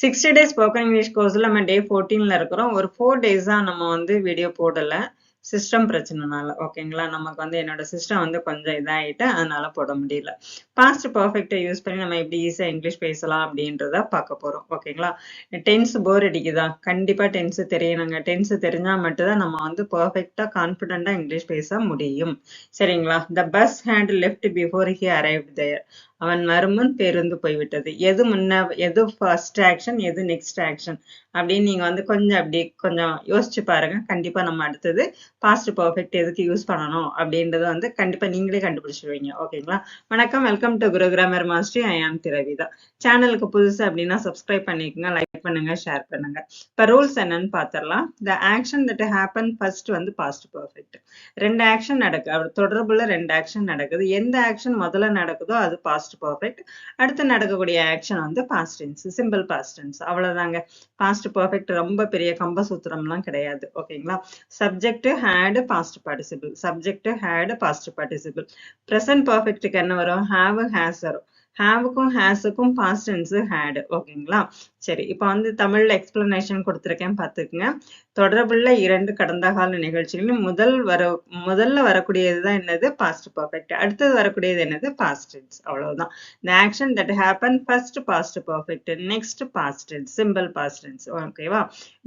60 days spoken English course நம்ம டே 14ல இருக்கிறோம். ஒரு 4 days நம்ம வீடியோ போடல. சிஸ்டம் பிரச்சனைனால ஓகேங்களா. நமக்கு என்னோட சிஸ்டம் கொஞ்சம் இதாயிட்டு அதனால போட முடியல. பாஸ்ட் பர்ஃபெக்ட்டை யூஸ் பண்ணி நம்ம எப்படி ஈஸியா இங்கிலீஷ் பேசலாம் அப்படின்றத பார்க்க போறோம் ஓகேங்களா. டென்ஸ் போர் அடிக்குதா? கண்டிப்பா டென்ஸ் தெரியணுங்க. டென்ஸ் தெரிஞ்சா மட்டும்தான் நம்ம பர்ஃபெக்டா கான்பிடண்டா இங்கிலீஷ் பேச முடியும். சரிங்களா. The bus had left before he arrived there. அவன் வருமுன் பேருந்து போய்விட்டது. எது முன்ன, எது ஃபர்ஸ்ட் ஆக்ஷன், எது நெக்ஸ்ட் ஆக்ஷன் அப்படின்னு நீங்க கொஞ்சம் யோசிச்சு பாருங்க. கண்டிப்பா நம்ம அடுத்தது பாஸ்ட் பர்ஃபெக்ட் எதுக்கு யூஸ் பண்ணணும் அப்படின்றத கண்டிப்பா நீங்களே கண்டுபிடிச்சிருவீங்க ஓகேங்களா. வணக்கம், welcome to Guru grammar master. I am Dravitha. சேனலுக்கு புதுசு அப்படின்னா சப்ஸ்கிரைப் பண்ணிக்கோங்க, லைக் பண்ணுங்க, ஷேர் பண்ணுங்க. இப்ப ரூல்ஸ் என்னன்னு பாத்திரலாம். The action that happen first past perfect. ரெண்டு ஆக்ஷன் நடக்குது, அவர் தொடர்புள்ள ரெண்டு ஆக்ஷன் நடக்குது. எந்த ஆக்ஷன் முதல்ல நடக்குதோ அது பாஸ்ட் பர்ஃபெக்ட். அடுத்து நடக்கக்கூடிய action past tense, simple past tense. அவ்வளவுதாங்க. பாஸ்ட் பர்ஃபெக்ட் ரொம்ப பெரிய கம்பசூத்திரம்லாம் கிடையாது ஓகேங்களா. Subject had past participle, subject had past participle. Present பர்ஃபெக்ட்டுக்கு என்ன வரும்? ஹேவ், ஹேஸ் வரும். ஹேவுக்கும் ஹேஸுக்கும் பாஸ்ட் டென்ஸ் ஹேட் ஓகேங்களா. சரி, இப்போ தமிழ்ல எக்ஸ்பிளனேஷன் கொடுத்துருக்கேன் பார்த்துக்குங்க. தொடர்புள்ள இரண்டு கடந்த கால நிகழ்ச்சிகளும் முதல்ல வரக்கூடியதுதான் என்னது? Past perfect. அடுத்தது வரக்கூடியது என்னது? Past tense. அவ்வளவுதான். The action that happened first past perfect, next past tense, simple past tense. ஓகேவா.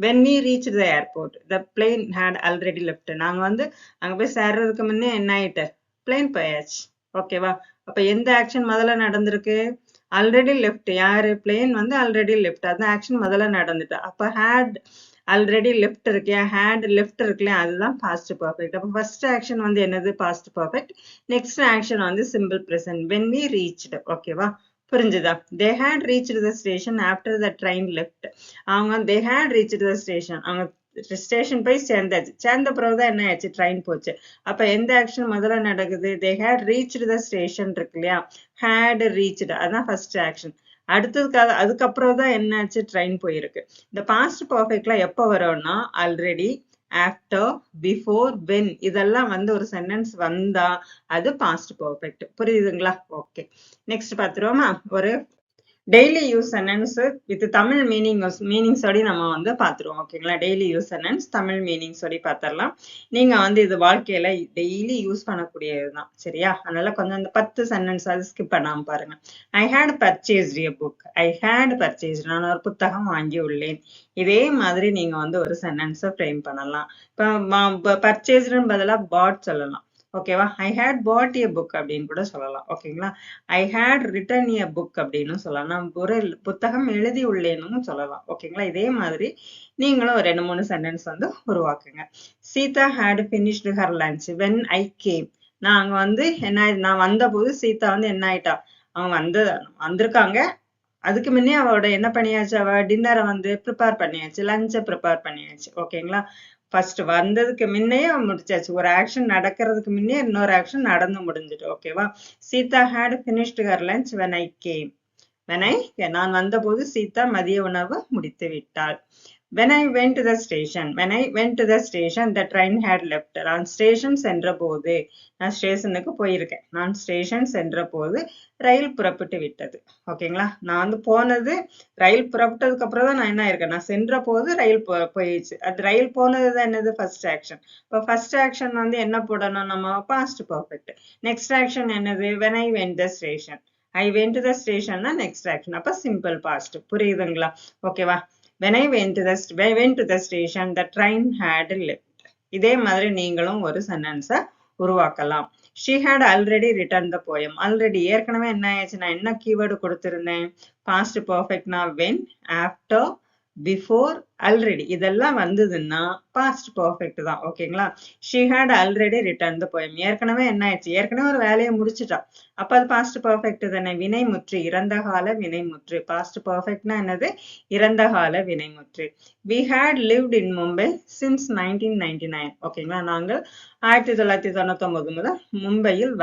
when we reached the airport, the plane had already left. நாங்க அங்க போய் சேர்றதுக்கு முன்னே என்ன ஆயிட்டு? பிளேன் போயாச்சு ஓகேவா. அப்ப எந்த ஆக்ஷன் முதல்ல நடந்திருக்கு? Already left. யாரு? Plane already left. அந்த ஆக்ஷன் முதல்ல நடந்துட்டு. அப்ப ஹேட் ஆல்ரெடி லெஃப்ட் இருக்கியா, ஹேட் லெஃப்ட் இருக்குல்லையா, அதுதான் பாஸ்ட் பர்ஃபெக்ட். அப்ப ஃபர்ஸ்ட் ஆக்ஷன் என்னது? Past perfect. Next action simple present. when we reached ஓகேவா. புரிஞ்சுதா? they had reached the station after the train left. அவங்க they had reached the station, அவங்க station போய் சேர்ந்தாச்சு. சேர்ந்த பிறகுதான் என்ன ஆச்சு? ட்ரெயின் போச்சு. அப்ப எந்த ஆக்ஷன் முதல்ல நடக்குது? they had reached the station இருக்கு இல்லையா, had reached, அதான் ஃபர்ஸ்ட் ஆக்ஷன். அடுத்ததுக்காக அதுக்கப்புறம் தான் என்னாச்சு? ட்ரெயின் போயிருக்கு. இந்த பாஸ்ட் பர்ஃபெக்ட்ல எப்ப வரும்னா ஆல்ரெடி, ஆஃப்டர், பிஃபோர், வென் இதெல்லாம் ஒரு சென்டென்ஸ் வந்தா அது பாஸ்ட் பர்ஃபெக்ட். புரியுதுங்களா? ஓகே, நெக்ஸ்ட் பாத்துருவோமா. ஒரு daily use sentence with Tamil மீனிங்ஸோட நம்ம பாத்துருவோம் ஓகேங்களா. டெய்லி யூஸ் சென்டென்ஸ் தமிழ் மீனிங்ஸோட பாத்திரலாம். நீங்க இது வாழ்க்கையில டெய்லி யூஸ் பண்ணக்கூடியதுதான் சரியா. அதனால கொஞ்சம் அந்த 10 சென்டென்ஸ் அது ஸ்கிப் பண்ணாம பாருங்க. I had purchased a book. I had purchased, நான் ஒரு புத்தகம் வாங்கி உள்ளேன். இதே மாதிரி நீங்க ஒரு சென்டென்ஸை ஃப்ரேம் பண்ணலாம். இப்ப பர்ச்சேஸ்டுன்னு பதிலா பாட் சொல்லலாம் ஓகேவா. ஐ ஹேட் பாட் எ புக் அப்படின்னு கூட சொல்லலாம் ஓகேங்களா. ஐ ஹேட் ரிட்டன் எ புக் அப்படின்னு சொல்லலாம். நான் ஒரு புத்தகம் எழுதி உள்ளேன்னு சொல்லலாம் ஓகேங்களா. இதே மாதிரி நீங்களும் ஒரு 2-3 சென்டென்ஸ் உருவாக்குங்க. Sita had finished her lunch when I came. நான் அங்க நான் வந்த போது சீதா என்ன ஆயிட்டா? அவங்க வந்திருக்காங்க. அதுக்கு முன்னே அவளோட என்ன பண்ணியாச்சு? அவ டின்னரை ப்ரிப்பேர் பண்ணியாச்சு, லஞ்சை ப்ரிப்பேர் பண்ணியாச்சு ஓகேங்களா. ஃபர்ஸ்ட் வந்ததுக்கு முன்னையே முடிச்சாச்சு. ஒரு ஆக்ஷன் நடக்கிறதுக்கு முன்னே இன்னொரு ஆக்ஷன் நடந்து முடிஞ்சிட்டு ஓகேவா. Sita had finished her lunch when I came. நான் வந்தபோது சீதா மதிய உணவு முடித்து விட்டாள். when I went to the station, the train had left. நான் ஸ்டேஷன் சென்ற போது, நான் ஸ்டேஷனுக்கு போயிருக்கேன். நான் ஸ்டேஷன் சென்ற போது ரயில் புறப்பட்டு விட்டது ஓகேங்களா. நான் போனது, ரயில் புறப்பட்டதுக்கு அப்புறம் தான் நான் என்ன இருக்கேன்? நான் சென்ற போது ரயில் போயிடுச்சு. அது ரயில் போனதுதான் என்னது? First action. இப்போ ஃபர்ஸ்ட் ஆக்ஷன் என்ன போடணும்? நம்ம பாஸ்ட் பர்ஃபெக்ட். நெக்ஸ்ட் ஆக்ஷன் என்னது? when I went the station. I went to the station next action. அப்ப சிம்பிள் பாஸ்ட். புரியுதுங்களா? ஓகேவா. when I went to the station, the train had left. இதே மாதிரி நீங்களும் ஒரு சென்டென்ஸை உருவாக்கலாம். she had already written the poem. Already ஏற்கனவே என்ன ஆயிடுச்சு? நான் என்ன கீவேர்டு கொடுத்திருந்தேன்? பாஸ்ட் பர்ஃபெக்ட்னா when, after, before, already இதெல்லாம் வந்ததுன்னா பாஸ்ட் பர்ஃபெக்ட் தான் ஓகேங்களா. she had already written the poem. ஏற்கனவே என்ன ஆயிடுச்சு? ஏற்கனவே ஒரு வேலையை முடிச்சுட்டா. அப்ப அது பாஸ்ட் பர்ஃபெக்ட் தானே. வினைமுற்று, இறந்த கால வினைமுற்று. பாஸ்ட் பர்ஃபெக்ட்னா என்னது? இறந்த கால வினைமுற்று. we had lived in Mumbai since 1999. ஓகேங்களா. நாங்கள் 1999 முதல் மும்பையில்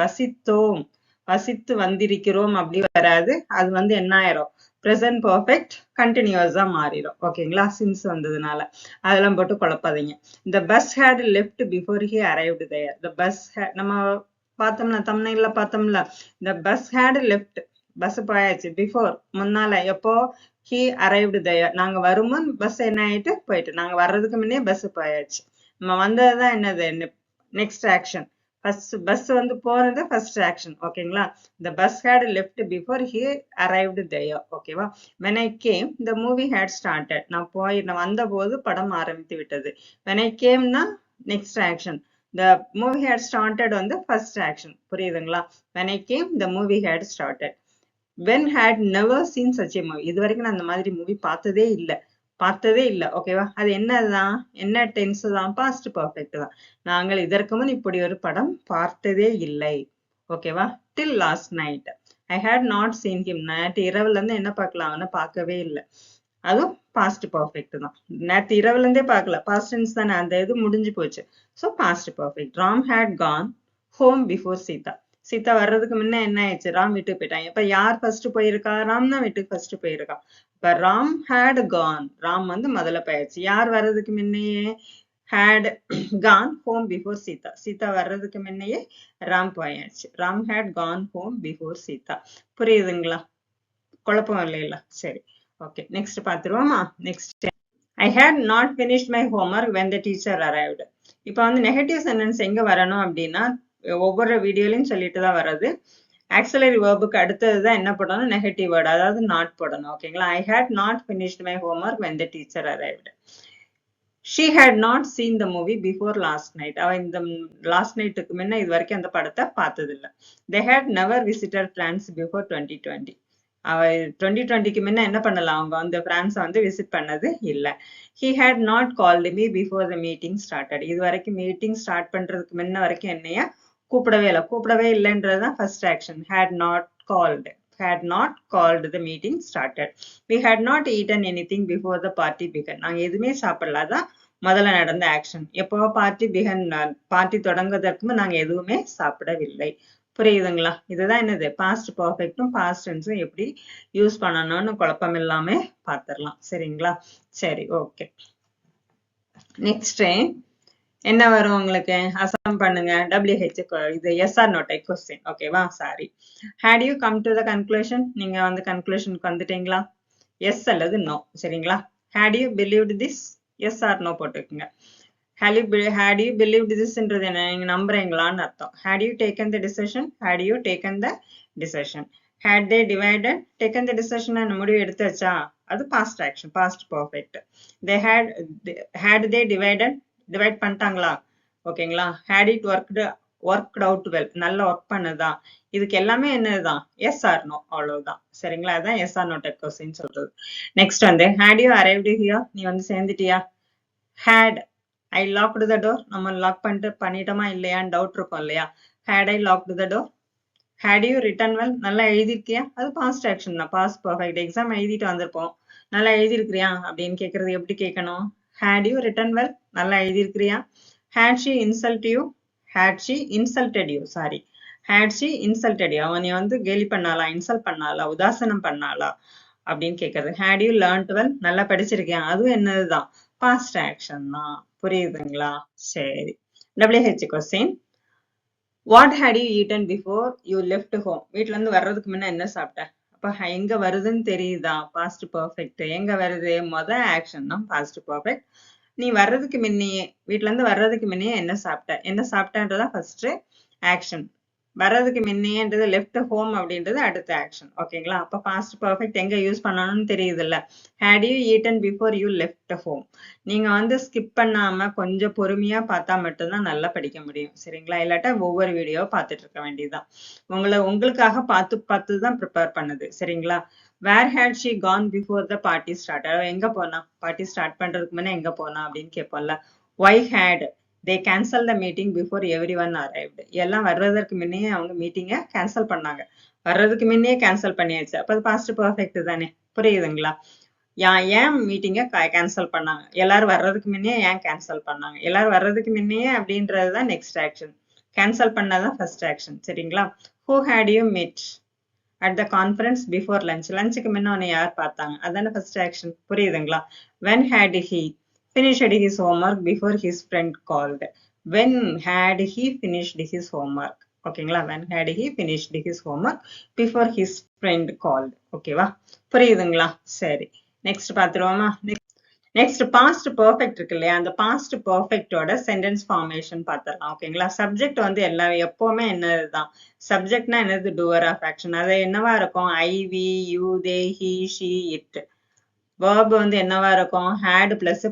வசித்து வந்திருக்கிறோம். அப்படி வராது. அது என்ன ஆயிரும்? பிரசன்ட் பர்ஃபெக்ட் கண்டினியூஸா மாறிடும் ஓகேங்களா. சின்ஸ் வந்ததுனால அதெல்லாம் போட்டு குழப்பாதீங்க. the bus had left before he arrived there. the bus had, நம்ம பார்த்தோம்ல, thumbnailல பார்த்தோம்ல, the bus had left bus போயாச்சு. பிஃபோர் முன்னால எப்போ he arrived there. நாங்க வருமுன் பஸ் என்ன ஆயிட்டு போயிட்டு, நாங்க வர்றதுக்கு முன்னே பஸ் போயாச்சு. நம்ம வந்ததுதான் என்னது நெக்ஸ்ட் ஆக்ஷன். ஃபர்ஸ்ட் பஸ் வந்து போறது ஃபர்ஸ்ட் ஆக்ஷன். ஓகேங்களா? the bus had left before he arrived there. ஓகேவா? when I came the movie had started. நான் வந்த போது படம் ஆரம்பித்து விட்டது. when I came னா next action. the movie had started on the first action. புரியுதுங்களா? when I came the movie had started. when had never seen such a movie. இது வரைக்கும் நான் அந்த மாதிரி மூவி பார்த்ததே இல்ல. ஓகேவா? அது என்னதான், என்ன டென்ஸ் தான், பாஸ்ட் பர்ஃபெக்ட் தான். நாங்கள் இதற்கு முன் இப்படி ஒரு படம் பார்த்ததே இல்லை. ஓகேவா? till last night I had not seen him. நேற்று இரவுல இருந்து என்ன பார்க்கலாம், அவனை பார்க்கவே இல்லை. அதுவும் பாஸ்ட் பர்ஃபெக்ட் தான். நேற்று இரவுல இருந்தே பார்க்கல, பாஸ்ட் டென்ஸ் தானே, அந்த இது முடிஞ்சு போச்சு. So past perfect. Ram had gone home before Sita. Sita வர்றதுக்கு முன்ன என்ன ஆயிடுச்சு, ராம் வீட்டுக்கு போயிட்டாங்க. இப்ப யார் ஃபர்ஸ்ட் போயிருக்கா, ராம் தான் வீட்டுக்கு ஃபர்ஸ்ட் போயிருக்கா. இப்ப ராம் had gone, ராம் வந்து முதல்ல போயாச்சு. யார் வர்றதுக்கு முன்னையே had gone home before Sita. Sita வர்றதுக்கு முன்னையே ராம் போயாச்சு. Ram had gone home before Sita. புரியுதுங்களா? குழப்பம் இல்லைல்ல? சரி, ஓகே, நெக்ஸ்ட் பாத்துருவோமா? Next, I had not finished my homework when the teacher arrived. இப்போ வந்து நெகட்டிவ் சென்டென்ஸ் எங்க வரணும் அப்படின்னா, ஒவ்வொரு வீடியோலையும் சொல்லிட்டு தான் வர்றது. ஆக்சிலரி வேர்புக்கு அடுத்தது தான் என்ன போடணும், நெகட்டிவ் வேர்டு, அதாவது நாட் போடணும். ஓகேங்களா? I had not finished my homework when the teacher arrived. she had not seen the movie before last night. அவ இந்த லாஸ்ட் நைட்டுக்கு முன்ன இது வரைக்கும் அந்த படத்தை பார்த்தது இல்லை. they had never visited France before 2020. அவ 2020க்கு முன்ன என்ன பண்ணலாம், அவங்க வந்து பிரான்ஸை வந்து விசிட் பண்ணது இல்லை. he had not called me before the meeting started. இது வரைக்கும் மீட்டிங் ஸ்டார்ட் பண்றதுக்கு முன்ன வரைக்கும் என்னைய கூப்பிடவே இல்லைன்றதுதான் first action. had not called the meeting started. we had not eaten anything before the party began. நாங்க எதுவுமே சாப்பிடலாதான் முதல்ல நடந்த ஆக்ஷன். எப்போ பார்ட்டி தொடங்குவதற்கு நாங்க எதுவுமே சாப்பிடவில்லை. புரியுதுங்களா? இதுதான் என்னது, பாஸ்ட் பர்ஃபெக்டும் பாஸ்ட் டென்ஸும் எப்படி யூஸ் பண்ணணும்னு குழப்பம் இல்லாம பாத்திரலாம். சரிங்களா? சரி, ஓகே. நெக்ஸ்ட் என்ன வரும் உங்களுக்கு, அசம் பண்ணுங்க. WH இது yes or no type question. ஓகேவா? Sorry. had you come to the conclusion? நீங்க வந்து கன்க்ளூஷனுக்கு வந்துட்டீங்களா? எஸ் அல்லது நோ. சரிங்களா? had you believed this? Yes or no போட்டுக்குங்க. had you believed this ன்றது என்ன, நீங்க நம்புறீங்களான்னு அர்த்தம். had you taken the decision? had you taken the decision? had they divided? taken the decision முடிவு எடுத்தாச்சா, அது past action, past perfect. they had they divided? Divide பண்ணிட்டாங்களா? ஓகேங்களா? had it worked out well? நல்லா work பண்ணுதா? இதுக்கு எல்லாமே என்னதுதான், S or no, அவ்வளவுதான். சரிங்களா? அதான் yes or no type question சொல்றது. நெக்ஸ்ட் வந்து had you arrived here? நீ வந்து சேர்ந்துட்டியா? had I locked the door? நம்ம லாக் பண்ணிட்டோமா இல்லையான்னு டவுட் இருக்கும் இல்லையா? had I locked the door? had you written well? நல்லா எழுதிருக்கியா? அது பாஸ்ட் ஆக்ஷன் தான், பாஸ்ட் பர்ஃபெக்ட். எக்ஸாம் எழுதிட்டு வந்திருப்போம், நல்லா எழுதிருக்கிறியா அப்படின்னு கேட்கறது எப்படி கேட்கணும், had you written well? நல்லா எழுதிருக்கிறியா? had she insulted you? had she insulted you? Sorry, had she insulted you? அவனை வந்து கேலி பண்ணாளா, இன்சல்ட் பண்ணாளா, உதாசனம் பண்ணாளா அப்படின்னு கேட்கறது. had you learnt well? நல்லா படிச்சிருக்கியா? அதுவும் என்னதுதான், பாஸ்ட் ஆக்ஷன் தான். புரியுதுங்களா? சரி. WH question, what had you eaten before you left home? வீட்டுல இருந்து வர்றதுக்கு முன்ன என்ன சாப்பிட்ட? அப்ப எங்க வருதுன்னு தெரியுதா, பாஸ்ட் பர்ஃபெக்ட். எங்க வருது, ஆக்ஷன் தான் பாஸ்ட் பர்ஃபெக்ட். நீ வர்றதுக்கு முன்னையே, வீட்டுல இருந்து வர்றதுக்கு முன்னையே என்ன சாப்பிட்டன்றதா ஃபர்ஸ்ட் ஆக்ஷன். வர்றதுக்கு முன்னையன்றது லெஃப்ட் ஹோம் அப்படின்றது அடுத்த ஆக்ஷன். ஓகேங்களா? அப்ப பாஸ்ட் பர்ஃபெக்ட் எங்க யூஸ் பண்ணணும்னு தெரியுது இல்ல. had you eaten before you left home? நீங்க வந்து ஸ்கிப் பண்ணாம கொஞ்சம் பொறுமையா பார்த்தா மட்டும்தான் நல்லா படிக்க முடியும். சரிங்களா? இல்லாட்டா ஒவ்வொரு வீடியோ பார்த்துட்டு இருக்க வேண்டியதுதான். உங்களுக்காக பார்த்து தான் ப்ரிப்பேர் பண்ணுது. சரிங்களா? where had she gone before the party started? எங்க போனா, பார்ட்டி ஸ்டார்ட் பண்றதுக்கு முன்ன எங்க போனா அப்படின்னு கேட்போம்ல. why had they cancel the meeting before everyone arrived? எல்லாம் வர்றதற்கு முன்னையே அவங்க மீட்டிங்கை கேன்சல் பண்ணாங்க. வர்றதுக்கு முன்னே கேன்சல் பண்ணியாச்சு. அப்ப அது பாஸ்ட் பர்ஃபெக்ட் தானே. புரியுதுங்களா? ஏன் மீட்டிங்கை கேன்சல் பண்ணாங்க, எல்லாரும் வர்றதுக்கு முன்னே ஏன் கேன்சல் பண்ணாங்க, எல்லாரும் வர்றதுக்கு முன்னே அப்படின்றதுதான் நெக்ஸ்ட் ஆக்ஷன். கேன்சல் பண்ணாதான் ஃபர்ஸ்ட் ஆக்ஷன். சரிங்களா? who had you met at the conference before lunch? லஞ்சுக்கு முன்ன உன்னை யார் பார்த்தாங்க, அதான ஃபர்ஸ்ட் ஆக்ஷன். புரியுதுங்களா? when had he finished his homework before his friend called? when had he finished his homework? ஓகேங்களா? when had he finished his homework before his friend called. ஓகேவா? புரியுதுங்களா? சரி, நெக்ஸ்ட் பாத்துருவோமா? நெக்ஸ்ட் பாஸ்ட் பெர்ஃபெக்ட் இருக்கு இல்லையா, அந்த past பெர்ஃபெக்ட்டோட sentence formation பாத்துடலாம். ஓகேங்களா? Subject வந்து எல்லா எப்பவுமே என்னதுதான், சப்ஜெக்ட்னா என்னது, டூவர் ஆஃப் ஆக்ஷன். அது என்னவா இருக்கும், I, we, you, they, he, she, it. verb வந்து என்னவா இருக்கும், had plus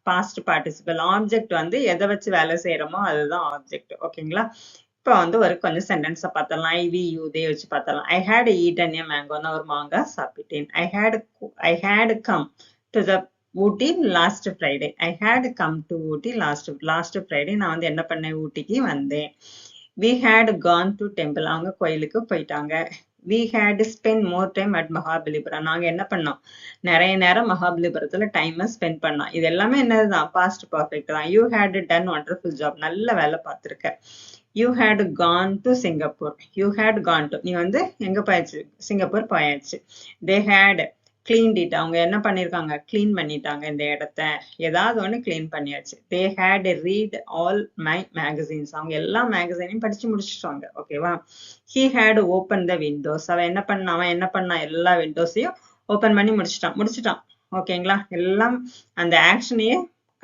past participle. ஆப்ஜெக்ட் வந்து எதை வச்சு வேலை செய்யறோமோ அதுதான் ஆப்ஜெக்ட். ஓகேங்களா? இப்போ வந்து ஒரு கொஞ்சம் சென்டென்ஸ் பார்த்தரலாம். ஐ, வி, யூ, தே வச்சு பார்த்தரலாம். I had eaten a mango. நான் ஒரு மாங்காய் சாப்பிட்டேன். I had come to the Ooty last Friday. I had come to Ooty last Friday. நான் வந்து என்ன பண்ணேன், ஊட்டிக்கு வந்தேன். we had gone to temple. அவங்க கோயிலுக்கு போயிட்டாங்க. we had spent more time at Mahabalipuram. நாங்க என்ன பண்ணோம், நிறைய நேரம் மகாபலிபுரத்துல டைம் ஸ்பெண்ட் பண்ணோம். இது எல்லாமே என்னதுதான், பாஸ்ட் பர்ஃபெக்ட் தான். you had done wonderful job. நல்ல வேலை பார்த்திருக்க. you had gone to Singapore. you had gone to, நீ வந்து எங்க போயாச்சு, சிங்கப்பூர் போயாச்சு. they had cleaned it. அவங்க என்ன பண்ணிருக்காங்க, clean பண்ணிட்டாங்க இந்த இடத்த. ஏதாவது ஒண்ணு clean பண்ணியாச்சு. they had read all my magazines. அவங்க எல்லா மேகசைனையும் படிச்சு முடிச்சிட்டாங்க. ஓகேவா? he had opened the windows. அவன் என்ன பண்ணான், எல்லா விண்டோஸையும் ஓபன் பண்ணி முடிச்சிட்டான். ஓகேங்களா? எல்லாம் அந்த ஆக்ஷனையே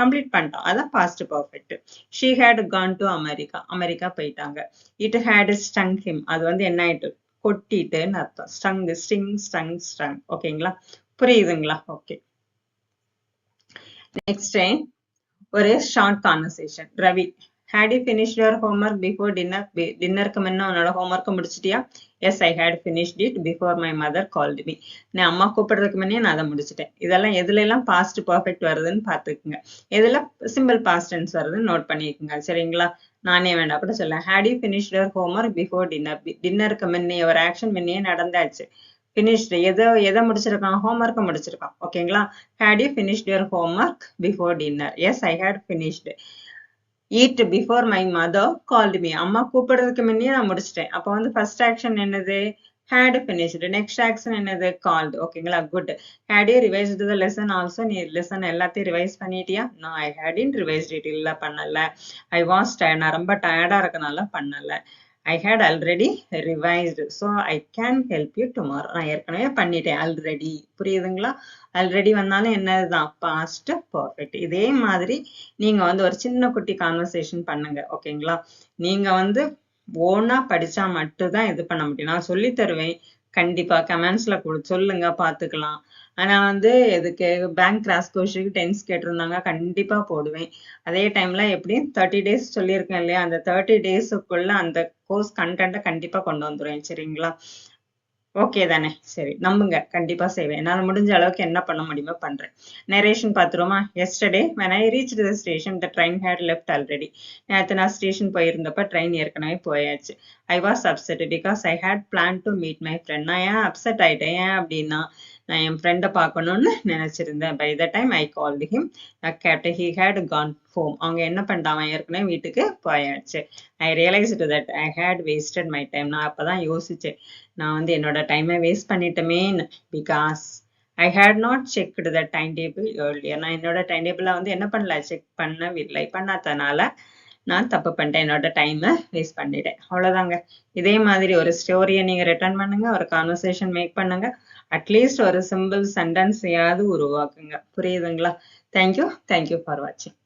கம்ப்ளீட் பண்ணிட்டான். அதான் past perfect. she had gone to America போயிட்டாங்க. it had stung him. அது வந்து என்ன ஆயிட்டு, கொட்டிட்டுன்னு அர்த்தம். ஸ்டங். ஓகேங்களா? புரியுதுங்களா? ஓகே. நெக்ஸ்ட் ஒரு short conversation. Ravi, had you finished your homework before dinner? டின்னருக்கு முன்ன உன்னோட ஹோம்ஒர்க் முடிச்சிட்டியா? Yes, I had finished it before my mother called me. நான் அம்மா கூப்பிடுறதுக்கு முன்னே நான் அதை முடிச்சிட்டேன். இதெல்லாம் எதுல எல்லாம் பாஸ்ட் பர்ஃபெக்ட் வருதுன்னு பாத்துக்குங்க. எதுல சிம்பிள் பாஸ்ட் டென்ஸ் வருதுன்னு நோட் பண்ணிக்கோங்க. சரிங்களா? நானே வேண்டாம் கூட சொல்ல. had you finished your homework before dinner? டின்னருக்கு முன்னே ஒரு ஆக்ஷன் முன்னே நடந்தாச்சு. finished எதை முடிச்சிருக்கான், ஹோம்ஒர்க் முடிச்சிருக்கான். ஓகேங்களா? had you finished your homework before dinner? yes, I had finished. eat before my mother called me. அம்மா கூப்பிடுறதுக்கு முன்னே நான் முடிச்சிட்டேன். அப்போ வந்து ஃபர்ஸ்ட் ஆக்ஷன் என்னது, had finished. நெக்ஸ்ட் ஆக்ஷன் என்னது, called. ஓகேங்களா? Good. had you revised the lesson also? நீ லெசன் எல்லாத்தையும் ரிவைஸ் பண்ணிட்டியா? no, I hadn't revised it. இல்ல பண்ணல. I was tired. நான் ரொம்ப டயர்டா இருக்கனால பண்ணல. I had already revised, so I can help you tomorrow. நான் ஏற்கனவே பண்ணிட்டேன் ஆல்ரெடி. புரியுதுங்களா? ஆல்ரெடி வந்தாலும் என்னதுதான், பாஸ்ட் பர்ஃபெக்ட். இதே மாதிரி நீங்க வந்து ஒரு சின்ன குட்டி கான்வர்சேஷன் பண்ணுங்க. ஓகேங்களா? நீங்க வந்து ஓனா படிச்சா மட்டும்தான் இது பண்ண முடியும். நான் சொல்லி தருவேன், கண்டிப்பா கமெண்ட்ஸ்ல சொல்லுங்க, பாத்துக்கலாம். ஆனா வந்து இதுக்கு பேங்க் கிராஸ் கோர்ஸுக்கு டென்ஸ் கேட்டிருந்தாங்க, கண்டிப்பா போடுவேன். அதே டைம்ல எப்படியும் 30 days சொல்லியிருக்கேன் இல்லையா, அந்த 30 daysக்குள்ள அந்த கோர்ஸ் கண்டென்ட்டை கண்டிப்பா கொண்டு வந்துருவேன். சரிங்களா? ஓகே தானே? சரி, நம்புங்க, கண்டிப்பா செய்வேன். என்னால முடிஞ்ச அளவுக்கு என்ன பண்ண முடியுமோ பண்றேன். Narration பாத்துருமா? yesterday when I reached the station the train had left already. நேத்து நான் ஸ்டேஷன் போயிருந்தப்ப ட்ரெயின் ஏற்கனவே போயாச்சு. I was upset because I had planned to meet my friend. நான் ஏன் அப்செட் ஆயிட்டேன், ஏன் அப்படின்னா நான் என் ஃப்ரெண்டை பார்க்கணும்னு நினைச்சிருந்தேன். by the time I called him he had gone home. அவங்க என்ன பண்ணிட்டாங்க, ஏற்கனவே வீட்டுக்கு போயாச்சு. I realized that I had wasted my time. நான் அப்பதான் யோசிச்சேன், நான் வந்து என்னோட டைமை வேஸ்ட் பண்ணிட்டேமேன்னு. Because I had not checked the timetable earlier. நான் என்னோட டைம் டேபிள வந்து என்ன பண்ணல, செக் பண்ணவில்லை. பண்ணாதனால நான் தப்பு பண்ணிட்டேன், என்னோட டைமை வேஸ்ட் பண்ணிட்டேன். அவ்வளவுதாங்க. இதே மாதிரி ஒரு ஸ்டோரியை நீங்க ரிட்டர்ன் பண்ணுங்க, ஒரு கான்வர்சேஷன் மேக் பண்ணுங்க, அட்லீஸ்ட் ஒரு சிம்பிள் சென்டென்ஸையாவது உருவாக்குங்க. புரியுதுங்களா? தேங்க்யூ ஃபார் வாட்சிங்.